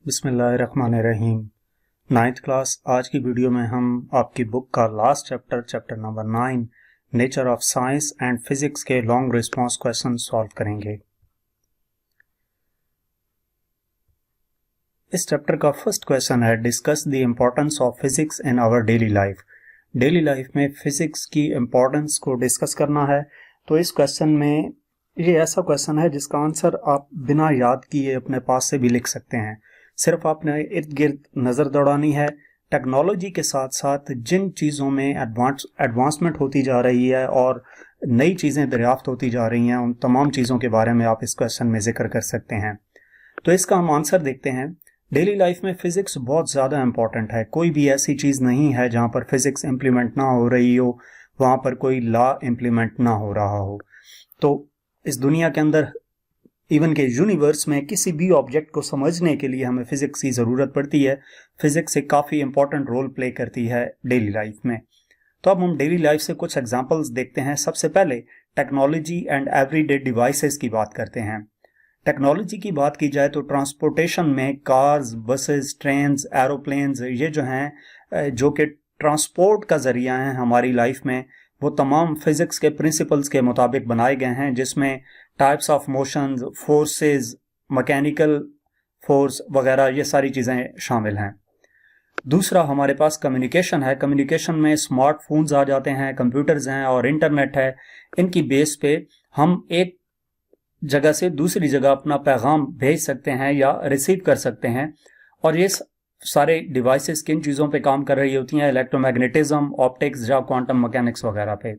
बिस्मिल्लाहिर्रहमानिर्रहीम। Ninth class आज की वीडियो में हम आपकी बुक का last chapter number 9 nature of science and physics के लॉन्ग रिस्पॉन्स क्वेश्चन सॉल्व करेंगे। इस चैप्टर का फर्स्ट क्वेश्चन है discuss the importance of physics in our daily life. Daily life में फिजिक्स की इम्पोर्टेंस को डिस्कस करना है। तो इस क्वेश्चन में ये ऐसा क्वेश्चन है जिसका आंसर आप बिना याद किए अपने पास से भी लिख सकते हैं। सिर्फ आपने इर्द गिर्द नज़र दौड़ानी है। टेक्नोलॉजी के साथ साथ जिन चीज़ों में एडवांसमेंट होती जा रही है और नई चीज़ें दरियाफ्त होती जा रही हैं, उन तमाम चीज़ों के बारे में आप इस क्वेश्चन में जिक्र कर सकते हैं। तो इसका हम आंसर देखते हैं। डेली लाइफ में फ़िज़िक्स बहुत ज़्यादा इम्पॉर्टेंट है। कोई भी ऐसी चीज़ नहीं है जहाँ पर फिज़िक्स इम्प्लीमेंट ना हो रही हो, वहाँ पर कोई लॉ इम्प्लीमेंट ना हो रहा हो। तो इस दुनिया के अंदर इवन के यूनिवर्स में किसी भी ऑब्जेक्ट को समझने के लिए हमें फिजिक्स की ज़रूरत पड़ती है। फिजिक्स एक काफ़ी इंपॉर्टेंट रोल प्ले करती है डेली लाइफ में। तो अब हम डेली लाइफ से कुछ एग्जांपल्स देखते हैं। सबसे पहले टेक्नोलॉजी एंड एवरीडे डिवाइसेस की बात करते हैं। टेक्नोलॉजी की बात की जाए तो ट्रांसपोर्टेशन में कार्स, बसेस, ट्रेन्स, एरोप्लेन्स, ये जो हैं जो कि ट्रांसपोर्ट का ज़रिया हैं हमारी लाइफ में, वो तमाम फिज़िक्स के प्रिंसिपल्स के मुताबिक बनाए गए हैं, जिसमें types of motions, forces, mechanical force वगैरह ये सारी चीज़ें शामिल हैं। दूसरा हमारे पास कम्युनिकेशन है। कम्युनिकेशन में स्मार्टफोन्स आ जाते हैं, कंप्यूटर्स हैं और इंटरनेट है। इनकी बेस पे हम एक जगह से दूसरी जगह अपना पैगाम भेज सकते हैं या रिसीव कर सकते हैं। और ये सारे डिवाइसेस किन चीज़ों पे काम कर रही होती हैं? इलेक्ट्रोमैग्नेटिज्म, ऑप्टिक्स या क्वांटम मैकेनिक्स वगैरह पे।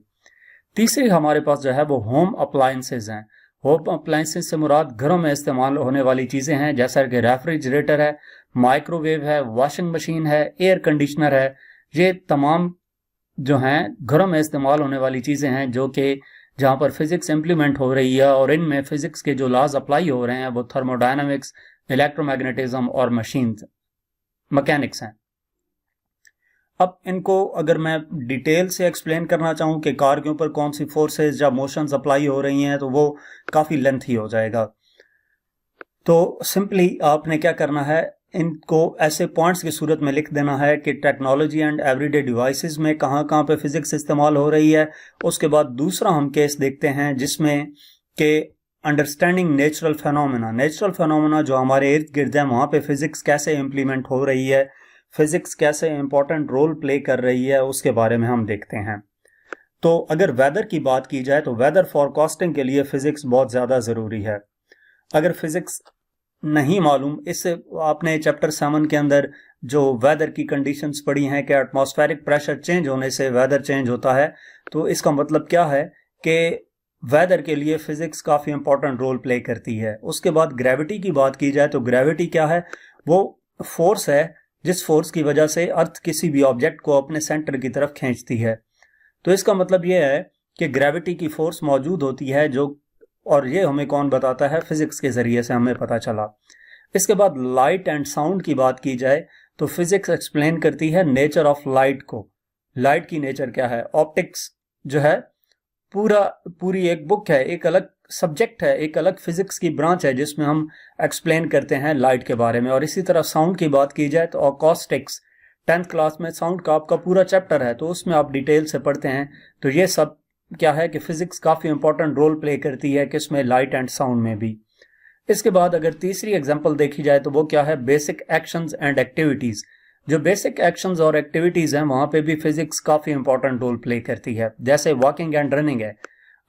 तीसरी हमारे पास जो है वो होम अप्लायंसेज हैं। होम अप्लायंसेज से मुराद घरों में इस्तेमाल होने वाली चीज़ें हैं, जैसा कि रेफ्रिजरेटर है, माइक्रोवेव है, वॉशिंग मशीन है, एयर कंडीशनर है। ये तमाम जो हैं घरों में इस्तेमाल होने वाली चीज़ें हैं जो कि जहाँ पर फिज़िक्स इम्प्लीमेंट हो रही है और इनमें फिज़िक्स के जो लॉज अप्लाई हो रहे हैं वो थर्मोडायनामिक्स, इलेक्ट्रोमैग्नेटिज्म और मैकेनिक्स हैं। अब इनको अगर मैं डिटेल से एक्सप्लेन करना चाहूँ कि कार के ऊपर कौन सी फोर्सेस या मोशंस अप्लाई हो रही हैं तो वो काफ़ी लेंथी हो जाएगा। तो सिंपली आपने क्या करना है, इनको ऐसे पॉइंट्स की सूरत में लिख देना है कि टेक्नोलॉजी एंड एवरीडे डिवाइसेस में कहाँ कहाँ पे फिजिक्स इस्तेमाल हो रही है। उसके बाद दूसरा हम केस देखते हैं जिसमें कि अंडरस्टैंडिंग नेचुरल फेनोमेना जो हमारे इर्द गिर्द है, वहाँ पे फिजिक्स कैसे इम्प्लीमेंट हो रही है, फिजिक्स कैसे इंपॉर्टेंट रोल प्ले कर रही है, उसके बारे में हम देखते हैं। तो अगर वेदर की बात की जाए तो वेदर फॉरकास्टिंग के लिए फिजिक्स बहुत ज़्यादा ज़रूरी है। अगर फिजिक्स नहीं मालूम, इससे आपने चैप्टर 7 के अंदर जो वेदर की कंडीशंस पढ़ी हैं कि एटमॉस्फेरिक प्रेशर चेंज होने से वेदर चेंज होता है, तो इसका मतलब क्या है कि वेदर के लिए फिजिक्स काफ़ी इंपॉर्टेंट रोल प्ले करती है। उसके बाद ग्रेविटी की बात की जाए तो ग्रेविटी क्या है? वो फोर्स है जिस फोर्स की वजह से अर्थ किसी भी ऑब्जेक्ट को अपने सेंटर की तरफ खींचती है। तो इसका मतलब यह है कि ग्रेविटी की फोर्स मौजूद होती है और ये हमें कौन बताता है? फिजिक्स के जरिए से हमें पता चला। इसके बाद लाइट एंड साउंड की बात की जाए तो फिजिक्स एक्सप्लेन करती है नेचर ऑफ लाइट को। लाइट की नेचर क्या है? ऑप्टिक्स जो है पूरी एक बुक है, एक अलग सब्जेक्ट है, एक अलग फिजिक्स की ब्रांच है जिसमें हम एक्सप्लेन करते हैं लाइट के बारे में। और इसी तरह साउंड की बात की जाए तो अकॉस्टिक्स 10th क्लास में साउंड का आपका पूरा चैप्टर है, तो उसमें आप डिटेल से पढ़ते हैं। तो ये सब क्या है कि फिजिक्स काफ़ी इंपॉर्टेंट रोल प्ले करती है किसमें? लाइट एंड साउंड में भी। इसके बाद अगर तीसरी एग्जांपल देखी जाए तो वो क्या है? Basic actions and activities. जो बेसिक एक्शंस और एक्टिविटीज़ हैं वहाँ पे भी फिजिक्स काफ़ी इंपॉर्टेंट रोल प्ले करती है, जैसे वॉकिंग एंड रनिंग है।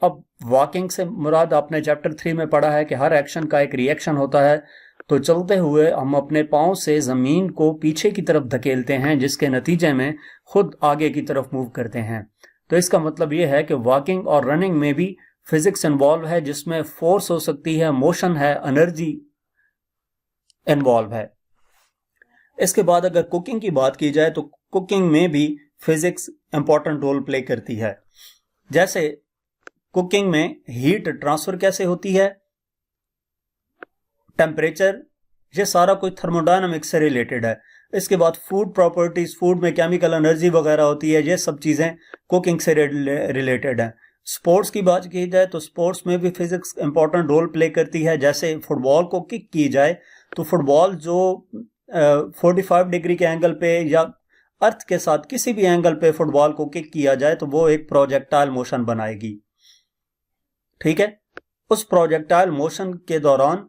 अब वॉकिंग से मुराद आपने चैप्टर 3 में पढ़ा है कि हर एक्शन का एक रिएक्शन होता है। तो चलते हुए हम अपने पाँव से ज़मीन को पीछे की तरफ धकेलते हैं, जिसके नतीजे में खुद आगे की तरफ मूव करते हैं। तो इसका मतलब ये है कि वॉकिंग और रनिंग में भी फिजिक्स इन्वॉल्व है, जिसमें फोर्स हो सकती है, मोशन है, एनर्जी इन्वॉल्व है। इसके बाद अगर कुकिंग की बात की जाए तो कुकिंग में भी फिजिक्स इंपॉर्टेंट रोल प्ले करती है। जैसे कुकिंग में हीट ट्रांसफर कैसे होती है, टेम्परेचर, ये सारा कुछ थर्मोडायनामिक्स से रिलेटेड है। इसके बाद फूड प्रॉपर्टीज, फूड में केमिकल एनर्जी वगैरह होती है, ये सब चीज़ें कुकिंग से रिलेटेड हैं। स्पोर्ट्स की बात की जाए तो स्पोर्ट्स में भी फिजिक्स इंपॉर्टेंट रोल प्ले करती है। जैसे फुटबॉल को किक की जाए तो फुटबॉल जो 45 डिग्री के एंगल पे या अर्थ के साथ किसी भी एंगल पे फुटबॉल को किक किया जाए तो वो एक प्रोजेक्टाइल मोशन बनाएगी। ठीक है, उस प्रोजेक्टाइल मोशन के दौरान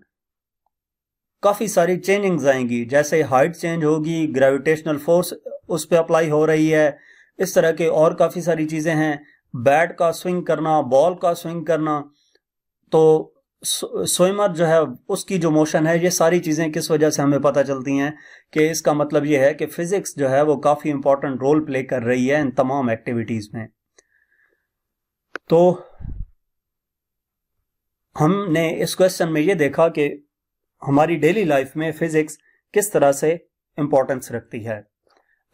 काफी सारी चेंजिंग्स आएंगी, जैसे हाइट चेंज होगी, ग्रेविटेशनल फोर्स उस पर अप्लाई हो रही है, इस तरह के और काफी सारी चीजें हैं। बैट का स्विंग करना, बॉल का स्विंग करना, तो स्विमर जो है उसकी जो मोशन है, ये सारी चीजें किस वजह से हमें पता चलती हैं कि इसका मतलब ये है कि फिजिक्स जो है वो काफी इंपॉर्टेंट रोल प्ले कर रही है इन तमाम एक्टिविटीज में। तो हमने इस क्वेश्चन में ये देखा कि हमारी डेली लाइफ में फिजिक्स किस तरह से इंपॉर्टेंस रखती है।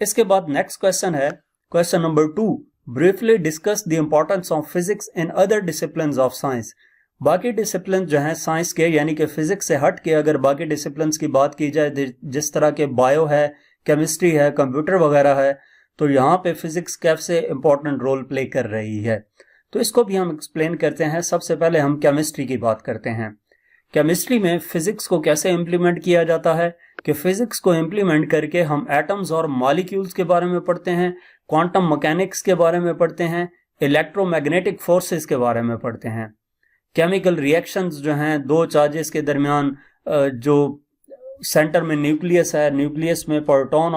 इसके बाद नेक्स्ट क्वेश्चन है, question number 2, briefly discuss the importance of physics in other disciplines of science. बाकी डिसिप्लिन जो हैं साइंस के, यानी कि फिजिक्स से हट के अगर बाकी डिसिप्लिन्स की बात की जाए, जिस तरह के बायो है, केमिस्ट्री है, कंप्यूटर वगैरह है, तो यहाँ पे फिजिक्स कैसे इंपॉर्टेंट रोल प्ले कर रही है, तो इसको भी हम एक्सप्लेन करते हैं। सबसे पहले हम केमिस्ट्री की बात करते हैं। केमिस्ट्री में फिजिक्स को कैसे इंप्लीमेंट किया जाता है कि फिजिक्स को इंप्लीमेंट करके हम एटम्स और मॉलिक्यूल्स के बारे में पढ़ते हैं, क्वांटम मैकेनिक्स के बारे में पढ़ते हैं, इलेक्ट्रोमैग्नेटिक फोर्सेस के बारे में पढ़ते हैं। केमिकल रिएक्शंस जो हैं दो चार्जेस के दरमियान, जो सेंटर में न्यूक्लियस है, न्यूक्लियस में प्रोटॉन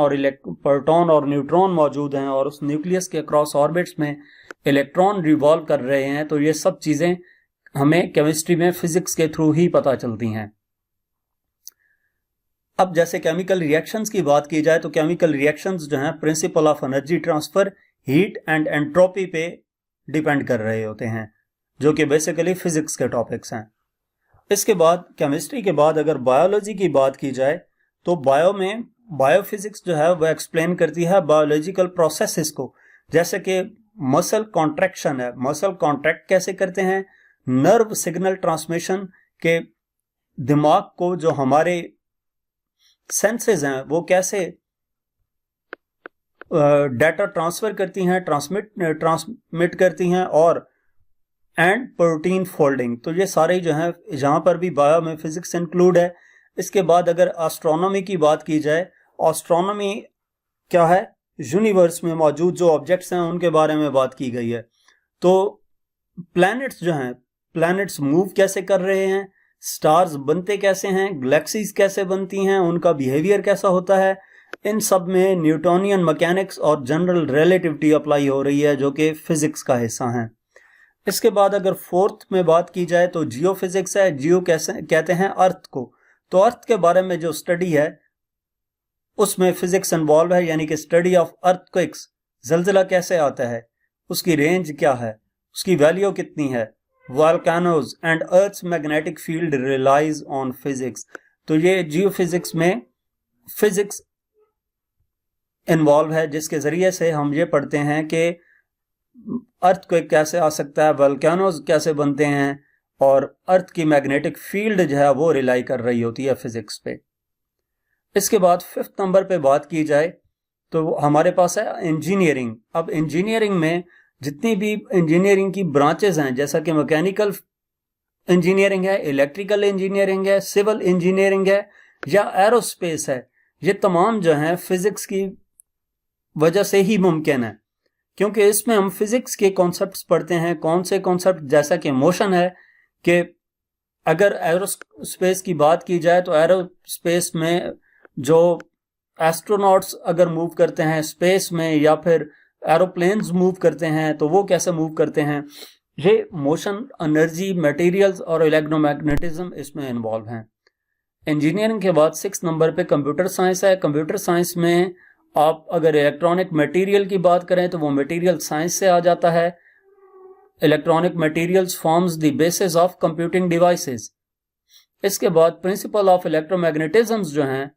और न्यूट्रॉन मौजूद हैं और उस न्यूक्लियस के क्रॉस ऑर्बिट्स में इलेक्ट्रॉन रिवॉल्व कर रहे हैं, तो ये सब चीजें हमें केमिस्ट्री में फिजिक्स के थ्रू ही पता चलती हैं। अब जैसे केमिकल रिएक्शंस की बात की जाए तो केमिकल रिएक्शंस जो हैं principle of energy transfer, heat and entropy पे डिपेंड कर रहे होते हैं, जो कि बेसिकली फिजिक्स के टॉपिक्स हैं। इसके बाद केमिस्ट्री के बाद अगर बायोलॉजी की बात की जाए तो बायोफिजिक्स जो है वह एक्सप्लेन करती है बायोलॉजिकल प्रोसेसेस को, जैसे कि मसल कॉन्ट्रैक्शन है, मसल कॉन्ट्रैक्ट कैसे करते हैं, नर्व सिग्नल ट्रांसमिशन के दिमाग को जो हमारे सेंसेस हैं वो कैसे डाटा ट्रांसफर करती हैं, ट्रांसमिट करती हैं, और एंड प्रोटीन फोल्डिंग, तो ये सारे जो हैं जहां पर भी बायो में फिजिक्स इंक्लूड है। इसके बाद अगर एस्ट्रोनॉमी की बात की जाए, एस्ट्रोनॉमी क्या है, यूनिवर्स में मौजूद जो ऑब्जेक्ट्स हैं उनके बारे में बात की गई है। तो प्लैनेट्स जो हैं, प्लैनेट्स मूव कैसे कर रहे हैं, स्टार्स बनते कैसे हैं, गैलेक्सीज कैसे बनती हैं, उनका बिहेवियर कैसा होता है, इन सब में न्यूटोनियन मैकेनिक्स और जनरल रिलेटिविटी अप्लाई हो रही है, जो कि फिजिक्स का हिस्सा है। इसके बाद अगर फोर्थ में बात की जाए तो जियो फिजिक्स है। जियो कैसे कहते हैं अर्थ को, तो अर्थ के बारे में जो स्टडी है उसमें फिजिक्स इन्वॉल्व है, यानी कि स्टडी ऑफ अर्थक्वेक्स, जलजिला कैसे आता है, उसकी रेंज क्या है, उसकी वैल्यू कितनी है, volcanoes and earth's magnetic field relies on physics. तो ये जियो फिजिक्स में फिजिक्स इन्वॉल्व है, जिसके जरिए से हम ये पढ़ते हैं कि अर्थक्वेक कैसे आ सकता है, वॉल्केनोज कैसे बनते हैं, और अर्थ की मैग्नेटिक फील्ड जो है वो रिलाई कर रही होती है फिजिक्स पे। इसके बाद 5th नंबर पे बात की जाए तो हमारे पास है इंजीनियरिंग। अब इंजीनियरिंग में जितनी भी इंजीनियरिंग की ब्रांचेस हैं, जैसा कि मैकेनिकल इंजीनियरिंग है, इलेक्ट्रिकल इंजीनियरिंग है, सिविल इंजीनियरिंग है या एरोस्पेस है, ये तमाम जो हैं फिजिक्स की वजह से ही मुमकिन है, क्योंकि इसमें हम फिजिक्स के कॉन्सेप्ट्स पढ़ते हैं। कौन से कॉन्सेप्ट, जैसा कि मोशन है, कि अगर एरोस्पेस की बात की जाए तो एरोस्पेस में जो एस्ट्रोनॉट्स अगर मूव करते हैं स्पेस में, या फिर एरोप्लेन्स मूव करते हैं, तो वो कैसे मूव करते हैं, ये मोशन, एनर्जी, मटेरियल्स और इलेक्ट्रोमैग्नेटिज्म इसमें इन्वॉल्व हैं। इंजीनियरिंग के बाद 6 नंबर पे कंप्यूटर साइंस है। कंप्यूटर साइंस में आप अगर इलेक्ट्रॉनिक मटेरियल की बात करें तो वो मटेरियल साइंस से आ जाता है। Electronic materials forms the basis of computing devices. इसके बाद प्रिंसिपल ऑफ इलेक्ट्रोमैग्नेटिज्म जो हैं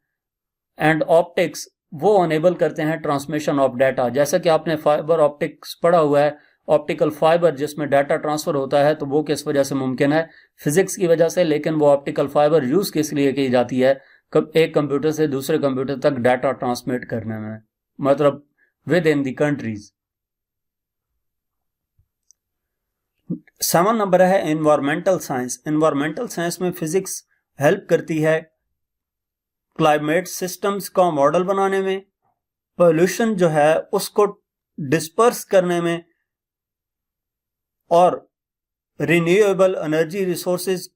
एंड ऑप्टिक्स, वो अनेबल करते हैं ट्रांसमिशन ऑफ डाटा। जैसा कि आपने फाइबर ऑप्टिक्स पढ़ा हुआ है, ऑप्टिकल फाइबर जिसमें डाटा ट्रांसफर होता है, तो वो किस वजह से मुमकिन है, फिजिक्स की वजह से। लेकिन वो ऑप्टिकल फाइबर यूज किस लिए की जाती है, एक कंप्यूटर से दूसरे कंप्यूटर तक डाटा ट्रांसमिट करने में, मतलब with in the countries. 7 number है एनवायरमेंटल साइंस। एनवायरमेंटल साइंस में फिजिक्स हेल्प करती है क्लाइमेट सिस्टम्स का मॉडल बनाने में, पोल्यूशन जो है उसको डिस्पर्स करने में, और रिन्यूएबल एनर्जी रिसोर्सेज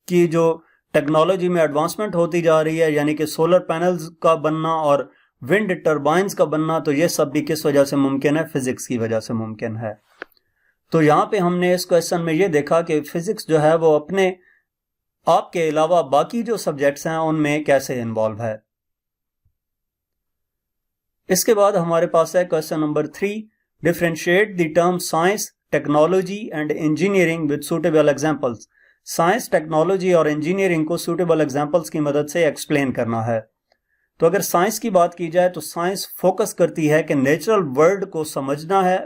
की जो टेक्नोलॉजी में एडवांसमेंट होती जा रही है, यानी कि सोलर पैनल्स का बनना और विंड टर्बाइंस का बनना, तो ये सब भी किस वजह से मुमकिन है? फिजिक्स की वजह से मुमकिन है। तो यहां पे हमने इस क्वेश्चन में ये देखा कि फिजिक्स जो है वो अपने आप के अलावा बाकी जो सब्जेक्ट्स हैं उनमें कैसे इन्वॉल्व है। इसके बाद हमारे पास है question number 3, differentiate the term science, technology and engineering with suitable examples. Science, technology और इंजीनियरिंग को सुटेबल एग्जांपल्स की मदद से एक्सप्लेन करना है। तो अगर साइंस की बात की जाए तो साइंस फोकस करती है कि नेचुरल वर्ल्ड को समझना है,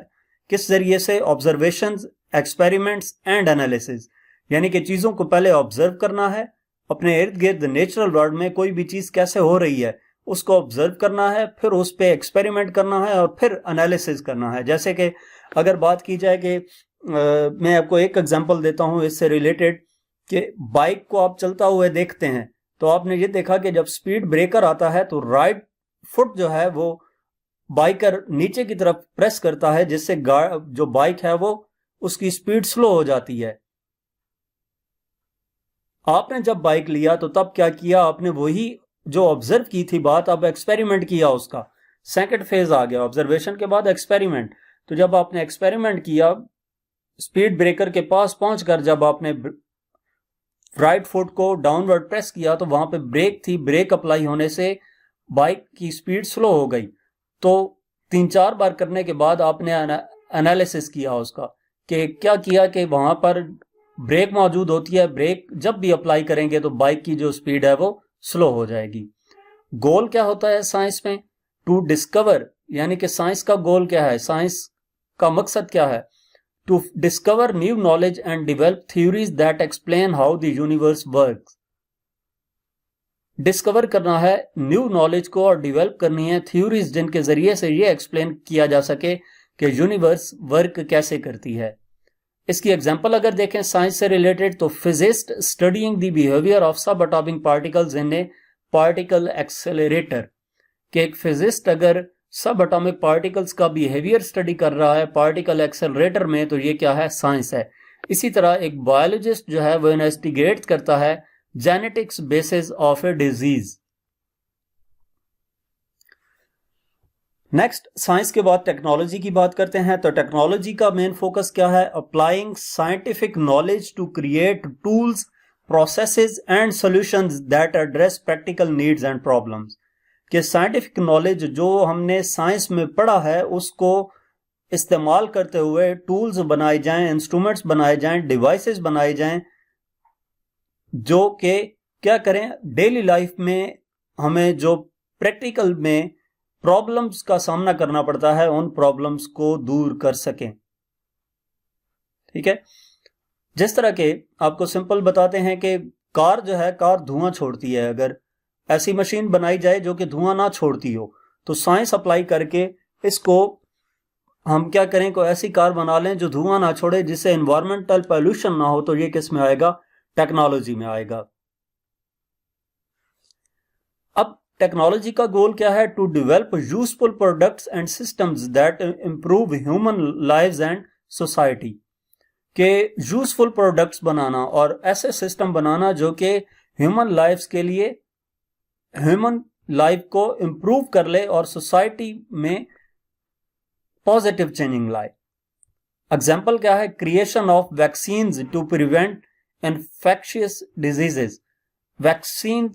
किस जरिए से? ऑब्जर्वेशंस, एक्सपेरिमेंट्स एंड एनालिसिस, यानी कि चीजों को पहले ऑब्जर्व करना है, अपने इर्द गिर्द नेचुरल वर्ल्ड में कोई भी चीज कैसे हो रही है उसको ऑब्जर्व करना है, फिर उस पर एक्सपेरिमेंट करना है और फिर एनालिसिस करना है। जैसे कि अगर बात की जाए कि मैं आपको एक एग्जांपल देता हूं इससे रिलेटेड, कि बाइक को आप चलता हुए देखते हैं तो आपने ये देखा कि जब स्पीड ब्रेकर आता है तो राइट फुट जो है वो बाइकर नीचे की तरफ प्रेस करता है, जिससे जो बाइक है वो उसकी स्पीड स्लो हो जाती है। आपने जब बाइक लिया तो तब क्या किया? आपने वही जो ऑब्जर्व की थी बात, अब एक्सपेरिमेंट किया, उसका सेकंड फेज आ गया, ऑब्जर्वेशन के बाद एक्सपेरिमेंट। तो जब आपने एक्सपेरिमेंट किया, स्पीड ब्रेकर के पास पहुंचकर जब आपने राइट फुट को डाउनवर्ड प्रेस किया तो वहां पे ब्रेक थी, ब्रेक अप्लाई होने से बाइक की स्पीड स्लो हो गई। तो 3-4 बार करने के बाद आपने एनालिसिस किया उसका, कि क्या किया कि वहां पर ब्रेक मौजूद होती है, ब्रेक जब भी अप्लाई करेंगे तो बाइक की जो स्पीड है वो स्लो हो जाएगी। गोल क्या होता है साइंस में? टू डिस्कवर, यानी कि साइंस का गोल क्या है, साइंस का मकसद क्या है? To discover new knowledge and develop theories that explain how the universe works. Discover करना है न्यू नॉलेज को और डेवलप करनी है थ्योरीज जिनके जरिए से ये एक्सप्लेन किया जा सके कि यूनिवर्स वर्क कैसे करती है। इसकी एग्जांपल अगर देखें साइंस से रिलेटेड, तो physicist studying the behaviour of sub atomic particles in a particle accelerator, कि एक फिजिस्ट अगर सब एटॉमिक पार्टिकल्स का बिहेवियर स्टडी कर रहा है पार्टिकल एक्सेलरेटर में, तो ये क्या है? साइंस है। इसी तरह एक बायोलॉजिस्ट जो है वो इन्वेस्टिगेट करता है genetics basis of a disease. Next, science के बाद टेक्नोलॉजी की बात करते हैं। तो टेक्नोलॉजी का मेन फोकस क्या है? Applying scientific knowledge to create tools, processes and solutions that address practical needs and problems, कि साइंटिफिक नॉलेज जो हमने साइंस में पढ़ा है उसको इस्तेमाल करते हुए टूल्स बनाए जाएं, इंस्ट्रूमेंट्स बनाए जाएं, डिवाइसेस बनाए जाएं, जो कि क्या करें? डेली लाइफ में हमें जो प्रैक्टिकल में प्रॉब्लम्स का सामना करना पड़ता है उन प्रॉब्लम्स को दूर कर सकें। ठीक है, जिस तरह के आपको सिंपल बताते हैं कि कार जो है, कार धुआं छोड़ती है, अगर ऐसी मशीन बनाई जाए जो कि धुआं ना छोड़ती हो, तो साइंस अप्लाई करके इसको हम क्या करें? कोई ऐसी कार बना लें जो धुआं ना छोड़े, जिससे एनवायरमेंटल पोल्यूशन ना हो। तो ये किस में आएगा? टेक्नोलॉजी में आएगा। अब टेक्नोलॉजी का गोल क्या है? To develop useful products and systems that improve human lives and society, के यूजफुल प्रोडक्ट्स बनाना और ऐसे सिस्टम बनाना जो कि ह्यूमन लाइव्स के लिए, ह्यूमन लाइफ को इंप्रूव कर ले और सोसाइटी में पॉजिटिव चेंजिंग लाए। एग्जाम्पल क्या है? Creation of vaccines to prevent infectious diseases, vaccine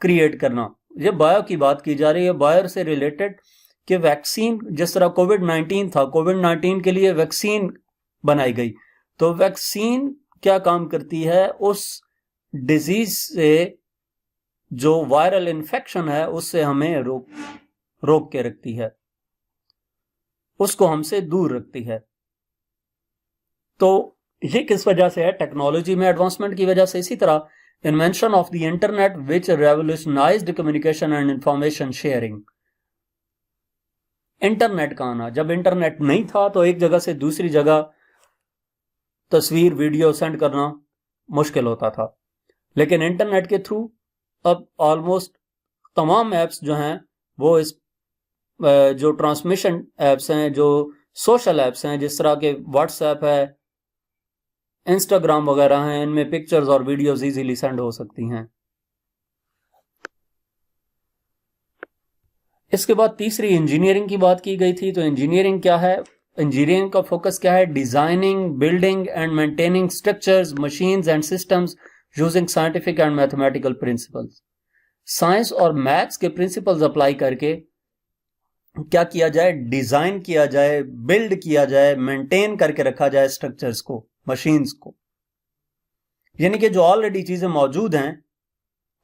create करना। ये बायो की बात की जा रही है, बायो से रिलेटेड, कि वैक्सीन जिस तरह कोविड-19 था, कोविड-19 के लिए वैक्सीन बनाई गई। तो वैक्सीन क्या काम करती है? उस डिजीज से, जो वायरल इन्फेक्शन है, उससे हमें रोक के रखती है, उसको हमसे दूर रखती है। तो ये किस वजह से है? टेक्नोलॉजी में एडवांसमेंट की वजह से। इसी तरह invention of the internet which revolutionised communication and information sharing, internet का आना। जब इंटरनेट नहीं था तो एक जगह से दूसरी जगह तस्वीर वीडियो सेंड करना मुश्किल होता था। लेकिन इंटरनेट के थ्रू अब ऑलमोस्ट तमाम ऐप्स जो हैं वो इस जो ट्रांसमिशन ऐप्स हैं, जो सोशल ऐप्स हैं, जिस तरह के व्हाट्सएप है, इंस्टाग्राम वगैरह हैं, इनमें पिक्चर्स और वीडियोस इजीली सेंड हो सकती हैं। इसके बाद तीसरी इंजीनियरिंग की बात की गई थी। तो इंजीनियरिंग क्या है? इंजीनियरिंग का फोकस क्या है? Designing, building and maintaining structures, machines and systems using scientific and mathematical principles. Science और मैथ्स के प्रिंसिपल्स अप्लाई करके क्या किया जाए? डिजाइन किया जाए, बिल्ड किया जाए, मेंटेन करके रखा जाए स्ट्रक्चर्स को, मशीन्स को। यानी कि जो ऑलरेडी चीजें मौजूद हैं,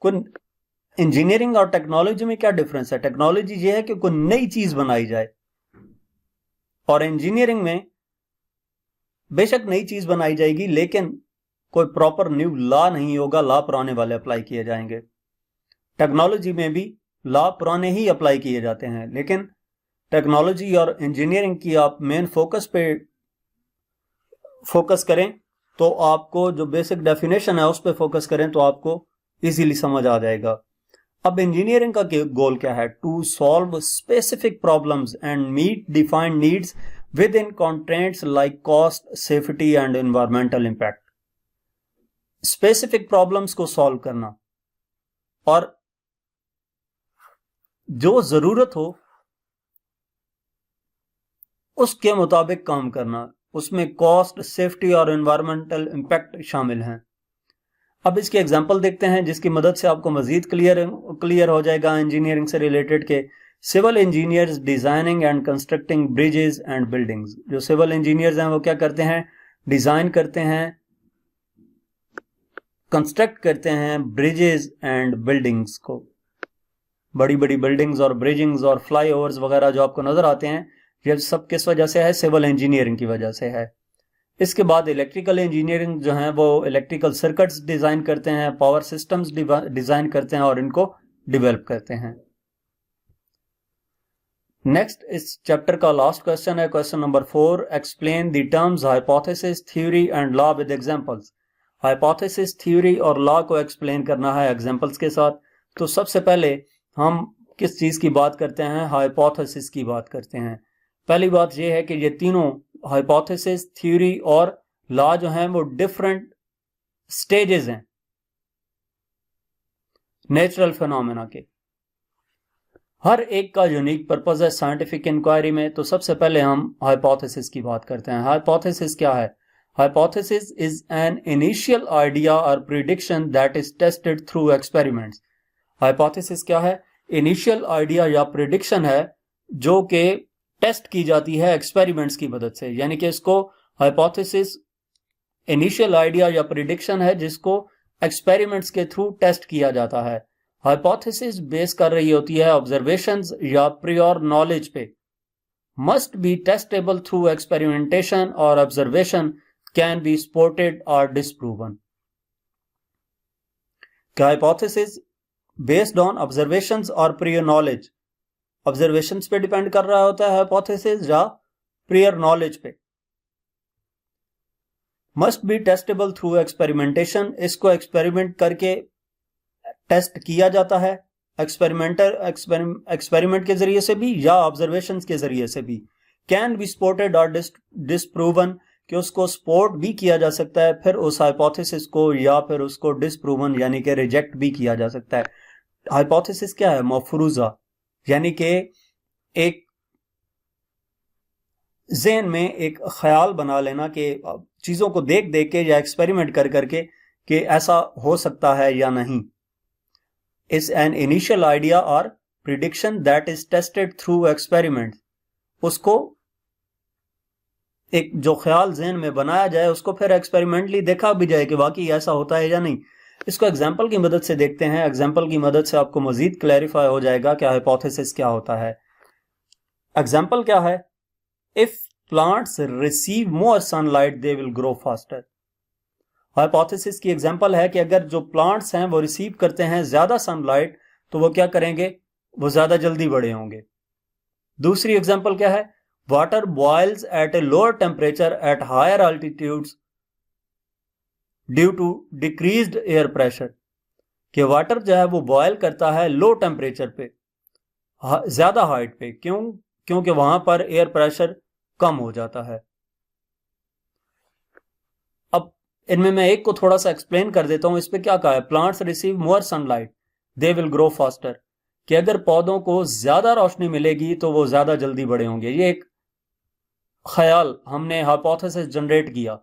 कुछ इंजीनियरिंग और टेक्नोलॉजी में क्या डिफरेंस है? टेक्नोलॉजी ये है कि कोई नई चीज बनाई जाए, और इंजीनियरिंग में बेशक नई चीज बनाई जाएगी लेकिन कोई प्रॉपर न्यू लॉ नहीं होगा, लॉ पुराने वाले अप्लाई किए जाएंगे। टेक्नोलॉजी में भी लॉ पुराने ही अप्लाई किए जाते हैं, लेकिन टेक्नोलॉजी और इंजीनियरिंग की आप मेन फोकस पे फोकस करें तो आपको जो बेसिक डेफिनेशन है उस पे फोकस करें तो आपको इजीली समझ आ जाएगा। अब इंजीनियरिंग का गोल क्या है? To solve specific problems and meet defined needs within constraints like cost, safety and environmental impact. Specific problems को सॉल्व करना और जो जरूरत हो उसके मुताबिक काम करना, उसमें कॉस्ट, सेफ्टी और एनवायरमेंटल इंपैक्ट शामिल हैं। अब इसके एग्जांपल देखते हैं जिसकी मदद से आपको मजीद क्लियर हो जाएगा इंजीनियरिंग से रिलेटेड के civil engineers designing and constructing bridges and buildings. जो सिविल इंजीनियर्स हैं वो क्या करते हैं? डिजाइन करते हैं, कंस्ट्रक्ट करते हैं ब्रिजेस एंड बिल्डिंग्स को। बड़ी बड़ी बिल्डिंग्स और ब्रिजिंग्स और फ्लाईओवर्स वगैरह जो आपको नजर आते हैं, ये सब किस वजह से है? सिविल इंजीनियरिंग की वजह से है। इसके बाद इलेक्ट्रिकल इंजीनियरिंग जो है वो इलेक्ट्रिकल सर्किट्स डिजाइन करते हैं, पावर सिस्टम्स डिजाइन करते हैं और इनको डेवलप करते हैं। नेक्स्ट इस चैप्टर का लास्ट क्वेश्चन है, question number 4। Explain the terms hypothesis, theory and law with examples. Hypothesis, theory और लॉ को एक्सप्लेन करना है एग्जांपल्स के साथ। तो सबसे पहले हम किस चीज की बात करते हैं? हाइपोथेसिस की बात करते हैं। पहली बात यह है कि ये तीनों हाइपोथेसिस, थ्योरी और लॉ जो हैं वो डिफरेंट स्टेजेस हैं नेचुरल फिनोमेना के। हर एक का यूनिक पर्पस है साइंटिफिक इंक्वायरी में। तो सबसे पहले हम हाइपोथेसिस की बात करते हैं। हाइपोथेसिस क्या है? Hypothesis is an initial idea और prediction that is tested through experiments. Hypothesis क्या है? इनिशियल आइडिया या प्रिडिक्शन है जो कि टेस्ट की जाती है एक्सपेरिमेंट्स की मदद से। यानी कि इसको हाइपोथेसिस इनिशियल आइडिया या प्रिडिक्शन है जिसको एक्सपेरिमेंट्स के थ्रू टेस्ट किया जाता है। हाइपोथेसिस बेस कर रही होती है ऑब्जर्वेशंस या प्रियोर नॉलेज पे। Must be testable through experimentation और ऑब्जर्वेशन कैन बी सपोर्टेड और डिसप्रूवन। हाइपोथेसिस बेस्ड ऑन ऑब्जर्वेशंस और प्रियर नॉलेज, ऑब्जर्वेशंस पे डिपेंड कर रहा होता है हाइपोथेसिस या प्रियर नॉलेज पे। Must be testable through experimentation, इसको एक्सपेरिमेंट करके टेस्ट किया जाता है एक्सपेरिमेंट के जरिए से भी या ऑब्जर्वेशंस के जरिए से भी। कैन बी सपोर्टेड और डिसप्रूवन, कि उसको सपोर्ट भी किया जा सकता है फिर उस हाइपोथेसिस को, या फिर उसको डिसप्रूवन यानी कि रिजेक्ट भी किया जा सकता है। हाइपोथेसिस क्या है? मफरूजा, यानी कि एक ज़हन में एक ख्याल बना लेना कि चीजों को देख देख के या एक्सपेरिमेंट कर करके कि ऐसा हो सकता है या नहीं। इज एन इनिशियल आइडिया और prediction that is tested through experiment. उसको एक जो ख्याल ज़हन में बनाया जाए उसको फिर एक्सपेरिमेंटली देखा भी जाए कि वाकई ऐसा होता है या नहीं। इसको एग्जाम्पल की मदद से देखते हैं। एग्जाम्पल की मदद से आपको मजीद क्लैरिफाई हो जाएगा कि हाइपोथेसिस क्या होता है। एग्जाम्पल क्या है? If plants receive more sunlight they will grow faster. Hypothesis की एग्जाम्पल है कि अगर जो प्लांट्स हैं वो रिसीव करते हैं ज्यादा सनलाइट तो वो क्या करेंगे? वो ज्यादा जल्दी बड़े होंगे। दूसरी एग्जाम्पल क्या है? Water boils at a lower temperature at higher altitudes due to decreased air pressure, कि वाटर जो है वो बॉयल करता है लो टेम्परेचर पे, ज्यादा हाइट पे। क्यों? क्योंकि वहां पर एयर प्रेशर कम हो जाता है। अब इनमें मैं एक को थोड़ा सा एक्सप्लेन कर देता हूं। इस पे क्या कहा है, plants receive more sunlight they will grow faster, कि अगर पौधों को ज्यादा रोशनी मिलेगी तो वो ज्यादा जल्दी बड़े होंगे। ये एक ख्याल हमने हाइपोथेसिस जनरेट किया।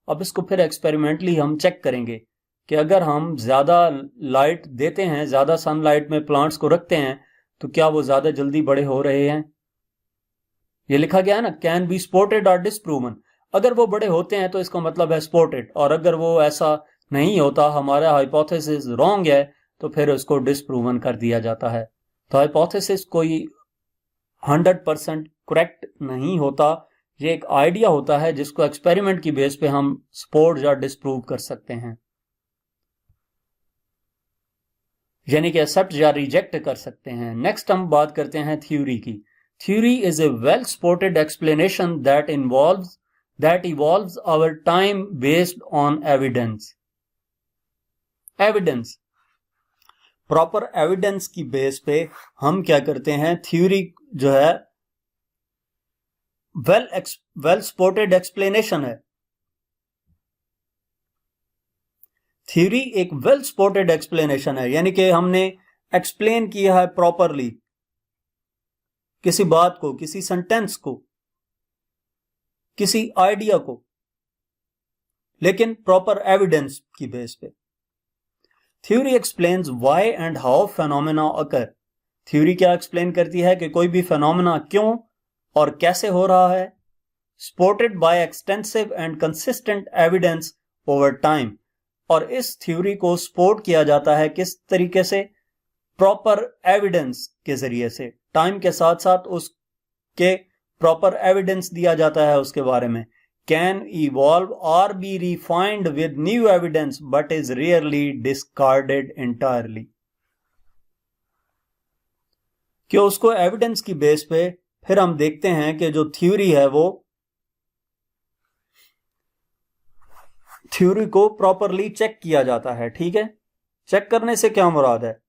अब इसको फिर एक्सपेरिमेंटली हम चेक करेंगे कि अगर हम ज्यादा लाइट देते हैं, ज्यादा सनलाइट में प्लांट्स को रखते हैं, तो क्या वो ज्यादा जल्दी बड़े हो रहे हैं। ये लिखा गया है ना, कैन बी स्पोर्टेड और डिसप्रूवन। अगर वो बड़े होते हैं तो इसका मतलब है स्पोर्टेड, और अगर वो ऐसा नहीं होता, हमारा हाइपोथेसिस रॉन्ग है, तो फिर उसको डिसप्रूवन कर दिया जाता है। तो हाइपोथेसिस कोई 100% करेक्ट नहीं होता, ये एक आइडिया होता है जिसको एक्सपेरिमेंट की बेस पे हम सपोर्ट या डिसप्रूव कर सकते हैं, यानी कि एक्सेप्ट या रिजेक्ट कर सकते हैं। नेक्स्ट हम बात करते हैं थ्योरी की। Theory is a well supported explanation that evolves our time based on evidence. Evidence, proper evidence की बेस पे हम क्या करते हैं, थ्योरी जो है वेल सपोर्टेड एक्सप्लेनेशन है। थ्योरी एक वेल सपोर्टेड एक्सप्लेनेशन है, यानी कि हमने एक्सप्लेन किया है प्रॉपरली किसी बात को, किसी सेंटेंस को, किसी आइडिया को, लेकिन प्रॉपर एविडेंस की बेस पे। Theory explains why and how phenomena occur. Theory क्या एक्सप्लेन करती है कि कोई भी फेनोमेना क्यों और कैसे हो रहा है। Supported by extensive and consistent evidence over time, और इस थ्योरी को सपोर्ट किया जाता है किस तरीके से, प्रॉपर एविडेंस के जरिए से। टाइम के साथ साथ उसके प्रॉपर एविडेंस दिया जाता है उसके बारे में। कैन इवॉल्व और be refined with new evidence but is rarely discarded entirely, कि उसको एविडेंस की बेस पे फिर हम देखते हैं कि जो थ्योरी है वो थ्योरी को प्रॉपरली चेक किया जाता है। ठीक है, चेक करने से क्या मुराद है,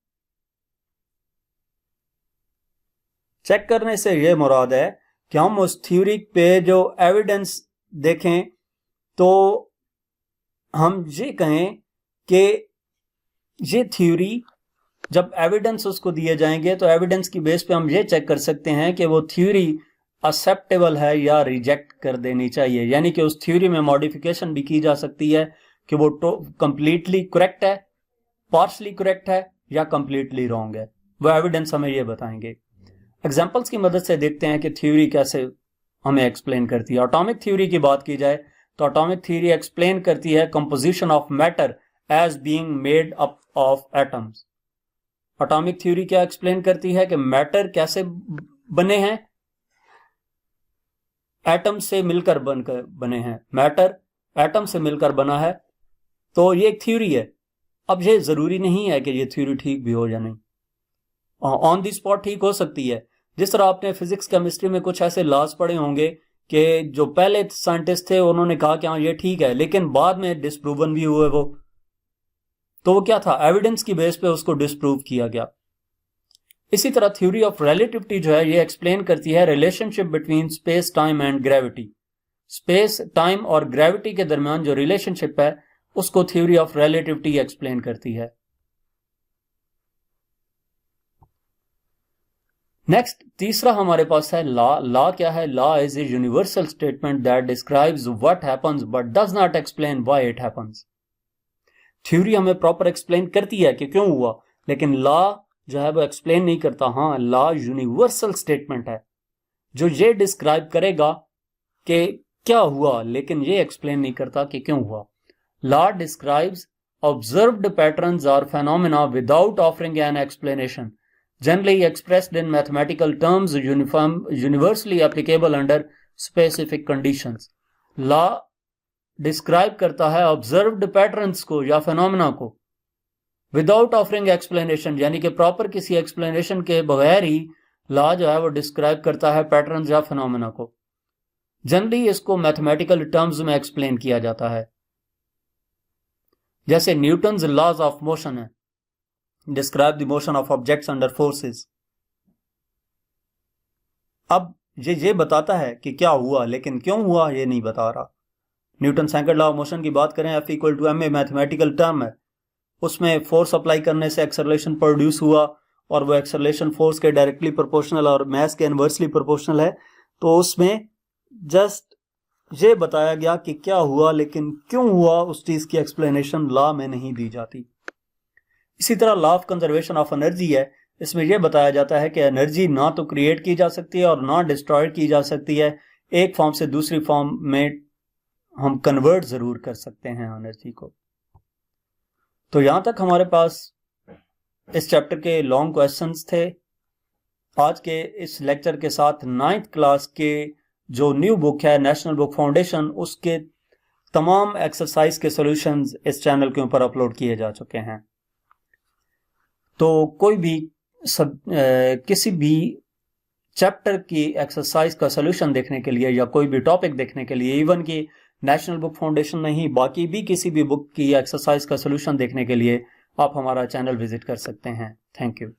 चेक करने से यह मुराद है कि हम उस थ्योरी पे जो एविडेंस देखें तो हम ये कहें कि ये थ्योरी, जब एविडेंस उसको दिए जाएंगे तो एविडेंस की बेस पे हम ये चेक कर सकते हैं कि वो थ्योरी एक्सेप्टेबल है या रिजेक्ट कर देनी चाहिए। यानी कि उस थ्योरी में मॉडिफिकेशन भी की जा सकती है कि वो कंप्लीटली करेक्ट है, पार्शली करेक्ट है या कंप्लीटली रॉन्ग है। वो एविडेंस हमें ये बताएंगे। एग्जांपल्स की मदद से देखते हैं कि थ्योरी कैसे हमें एक्सप्लेन करती है। एटॉमिक थ्योरी की बात की जाए तो एटॉमिक थ्योरी एक्सप्लेन करती है composition of matter as being made up of atoms. Atomic theory क्या एक्सप्लेन करती है कि मैटर कैसे बने हैं, एटम से मिलकर बनकर बने हैं। मैटर एटम से मिलकर बना है, तो ये एक थ्योरी है। अब ये जरूरी नहीं है कि ये थ्योरी ठीक भी हो या नहीं, ऑन दी स्पॉट ठीक हो सकती है। जिस तरह आपने फिजिक्स केमिस्ट्री में कुछ ऐसे लॉज पढ़े होंगे कि जो पहले साइंटिस्ट थे उन्होंने कहा कि हाँ ये ठीक है, लेकिन बाद में डिसप्रूवन भी हुए वो, तो वो क्या था, एविडेंस की बेस पे उसको डिसप्रूव किया गया। इसी तरह थ्योरी ऑफ रिलेटिविटी जो है ये एक्सप्लेन करती है relationship between space time and gravity. Space time और ग्रेविटी के दरमियान जो रिलेशनशिप है उसको थ्योरी ऑफ रिलेटिविटी एक्सप्लेन करती है। नेक्स्ट तीसरा हमारे पास है लॉ। लॉ क्या है, law is a universal statement that describes what happens but does not explain why it happens. Theory हमें प्रॉपर एक्सप्लेन करती है कि क्यों हुआ, लेकिन लॉ जो है वो एक्सप्लेन नहीं करता। हाँ, लॉ यूनिवर्सल स्टेटमेंट है जो ये डिस्क्राइब करेगा कि क्या हुआ, लेकिन ये एक्सप्लेन नहीं करता कि क्यों हुआ। लॉ डिस्क्राइब्स ऑब्जर्व्ड पैटर्न्स और phenomena without offering an explanation, generally expressed in mathematical terms, universally applicable under specific conditions. Law describe करता है observed patterns को या phenomena को without offering explanation, यानी कि प्रॉपर किसी explanation के बगैर ही लॉ जो है वो डिस्क्राइब करता है पैटर्न्स या phenomena को। जनरली इसको मैथमेटिकल टर्म्स में एक्सप्लेन किया जाता है। जैसे न्यूटन्स लॉज ऑफ मोशन है, describe the motion of objects under forces. अब ये बताता है कि क्या हुआ, लेकिन क्यों हुआ ये नहीं बता रहा। Newton second law of motion की बात करें, F equal to ma mathematical term है, उसमें फोर्स अप्लाई करने से एक्सेलरेशन प्रोड्यूस हुआ और वो एक्सेलरेशन फोर्स के डायरेक्टली प्रोपोर्शनल और मास के इनवर्सली प्रोपोर्शनल है। तो उसमें जस्ट ये बताया गया कि क्या हुआ, लेकिन क्यों हुआ उस चीज की एक्सप्लेनेशन लॉ में नहीं दी जाती। इसी तरह law of conservation of energy है, इसमें यह बताया जाता है कि एनर्जी ना तो क्रिएट की जा सकती है और ना डिस्ट्रॉयड की जा सकती है, एक फॉर्म से दूसरी फॉर्म में हम कन्वर्ट जरूर कर सकते हैं एनर्जी को। तो यहां तक हमारे पास इस चैप्टर के लॉन्ग क्वेश्चंस थे। आज के इस लेक्चर के साथ 9th क्लास के जो न्यू बुक है नेशनल बुक फाउंडेशन, उसके तमाम एक्सरसाइज के सॉल्यूशंस इस चैनल के ऊपर अपलोड किए जा चुके हैं। तो कोई भी किसी भी चैप्टर की एक्सरसाइज का सॉल्यूशन देखने के लिए या कोई भी टॉपिक देखने के लिए, इवन कि नेशनल बुक फाउंडेशन नहीं बाकी भी किसी भी बुक की एक्सरसाइज का सॉल्यूशन देखने के लिए आप हमारा चैनल विजिट कर सकते हैं। Thank you.